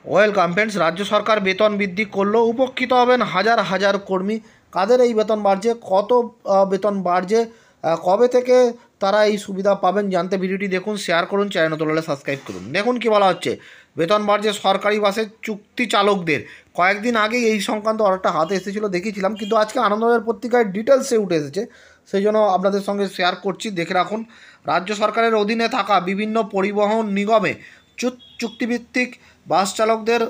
Welcome friends. রাজ্য সরকার বেতন বৃদ্ধি করলো, উপকৃত হবেন হাজার হাজার কর্মী। কাদের এই বেতন বাড়ছে, কত বেতন বাড়ছে, কবে থেকে তারা এই সুবিধা পাবেন জানতে ভিডিওটি দেখুন, শেয়ার করুন, চ্যানেল নতুন হলে সাবস্ক্রাইব করুন। দেখুন কি বলা হচ্ছে, বেতন বাড়ছে সরকারি বাসের চুক্তি চালকদের। কয়েকদিন আগে এই সংক্রান্ত অর্ডারটা হাতে এসেছিলো, দেখিয়েছিলাম, কিন্তু আজকে আনন্দবাজার পত্রিকায় ডিটেলসে উঠে এসেছে, সেই জন্য আপনাদের সঙ্গে শেয়ার করছি, দেখে রাখুন। রাজ্য সরকারের অধীনে থাকা বিভিন্ন পরিবহন নিগমে চুক্তিভিত্তিক বাস চালকদের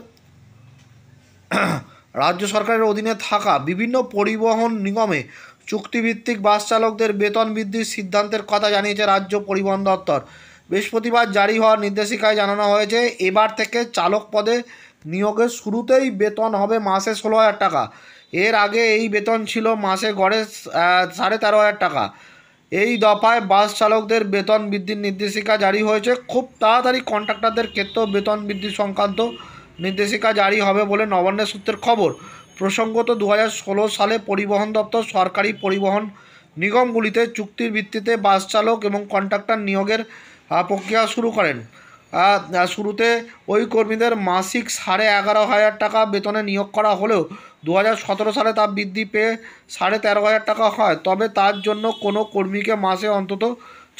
রাজ্য সরকারের অধীনে থাকা বিভিন্ন পরিবহন নিগমে চুক্তিভিত্তিক বাস চালকদের বেতন বৃদ্ধির সিদ্ধান্তের কথা জানিয়েছে রাজ্য পরিবহন দপ্তর। বৃহস্পতিবার জারি হওয়ার নির্দেশিকায় জানানো হয়েছে, এবার থেকে চালক পদে নিয়োগের শুরুতেই বেতন হবে মাসে 16,000 টাকা। এর আগে এই বেতন ছিল মাসে গড়ে 13,500 টাকা। এই দফায় বাস চালকদের বেতন বৃদ্ধির নির্দেশিকা জারি হয়েছে। খুব তাড়াতাড়ি কন্ট্রাক্টরদের ক্ষেত্রেও বেতন বৃদ্ধি সংক্রান্ত নির্দেশিকা জারি হবে বলে নবান্নের সূত্রের খবর। প্রসঙ্গত 2016 সালে পরিবহন দপ্তর সরকারি পরিবহন নিগমগুলিতে চুক্তির ভিত্তিতে বাস চালক এবং কন্ট্রাক্টর নিয়োগের প্রক্রিয়া শুরু করেন। শুরুতে ওই কর্মীদের মাসিক 11,500 টাকা বেতনে নিয়োগ করা হলেও 2017 সালে তা বৃদ্ধি পেয়ে 13,500 টাকা হয়। তবে তার জন্য কোনো কর্মীকে মাসে অন্তত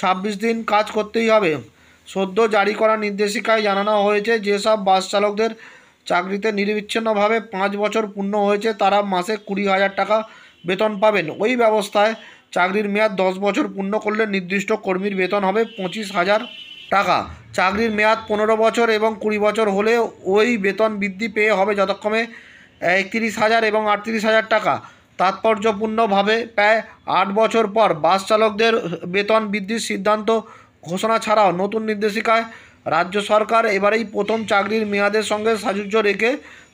26 দিন কাজ করতেই হবে। সদ্য জারি করা নির্দেশিকায় জানানো হয়েছে, যেসব বাস চালকদের চাকরিতে নিরবিচ্ছিন্নভাবে 5 বছর পূর্ণ হয়েছে তারা মাসে 20,000 টাকা বেতন পাবেন। ওই ব্যবস্থায় চাকরির মেয়াদ 10 বছর পূর্ণ করলে নির্দিষ্ট কর্মীর বেতন হবে 25,000 টাকা। চাকরির মেয়াদ 15 বছর এবং 20 বছর হলে ওই বেতন বৃদ্ধি পেয়ে হবে যথাক্রমে 31,000 এবং 38,000 টাকা। তাৎপর্যপূর্ণভাবে প্রায় 8 বছর পর বাস চালকদের বেতন বৃদ্ধির সিদ্ধান্ত ঘোষণা ছাড়াও নতুন নির্দেশিকায় রাজ্য সরকার এবারেই প্রথম চাকরির মেয়াদের সঙ্গে সাযুজ্য রেখে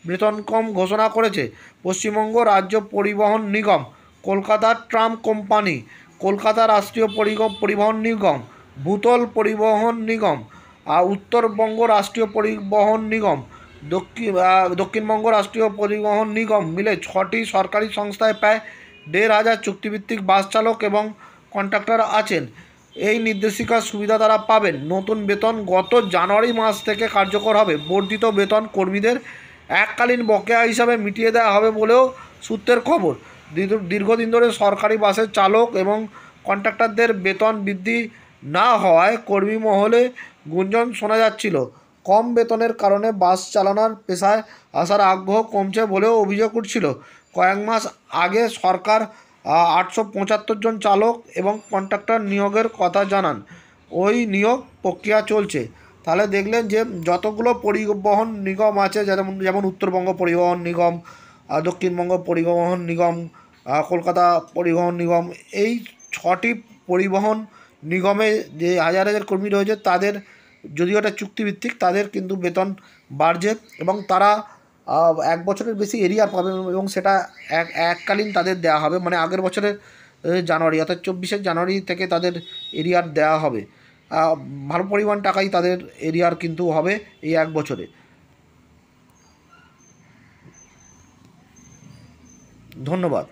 বেতন কম ঘোষণা করেছে। পশ্চিমবঙ্গ রাজ্য পরিবহন নিগম, কলকাতা ট্রাম কোম্পানি, কলকাতা রাষ্ট্রীয় পরিবহন নিগম, ভূতল পরিবহন নিগম, উত্তরবঙ্গ রাষ্ট্রীয় পরিবহন নিগম, দক্ষিণবঙ্গ রাষ্ট্রীয় পরিবহন নিগম মিলে 6টি সরকারি সংস্থায় প্রায় 1,500 চুক্তিভিত্তিক বাস চালক এবং কন্ট্রাক্টর আছেন। এই নির্দেশিকার সুবিধা তারা পাবেন। নতুন বেতন গত জানুয়ারি মাস থেকে কার্যকর হবে। বর্ধিত বেতন কর্মীদের এককালীন বকেয়া হিসাবে মিটিয়ে দেওয়া হবে বলেও সূত্রের খবর। দীর্ঘদিন ধরে সরকারি বাসের চালক এবং কন্ট্রাক্টরদের বেতন বৃদ্ধি না হওয়ায় কর্মী মহলে গুঞ্জন শোনা যাচ্ছিল। কম বেতনের কারণে বাস চালানোর পেশায় আসার আগ্রহ কমছে বলেও অভিযোগ উঠছিল। কয়েক মাস আগে সরকার 875 জন চালক এবং কন্ট্রাক্টর নিয়োগের কথা জানান। ওই নিয়োগ প্রক্রিয়া চলছে। তাহলে দেখলেন যে যতগুলো পরিবহন নিগম আছে, যেমন উত্তরবঙ্গ পরিবহন নিগম, দক্ষিণবঙ্গ পরিবহন নিগম, কলকাতা পরিবহন নিগম, এই 6টি পরিবহন নিগমে যে হাজার হাজার কর্মী রয়েছে তাদের, যদিও এটা চুক্তিভিত্তিক, তাদের কিন্তু বেতন বাড়ছে এবং তারা 1 বছরের বেশি এরিয়ার পাবে এবং সেটা এককালীন তাদের দেওয়া হবে। মানে আগের বছরের জানুয়ারি, অর্থাৎ 24শে জানুয়ারি থেকে তাদের এরিয়ার দেওয়া হবে। ভালো পরিমাণ টাকাই তাদের এরিয়ার কিন্তু হবে এই 1 বছরে। ধন্যবাদ।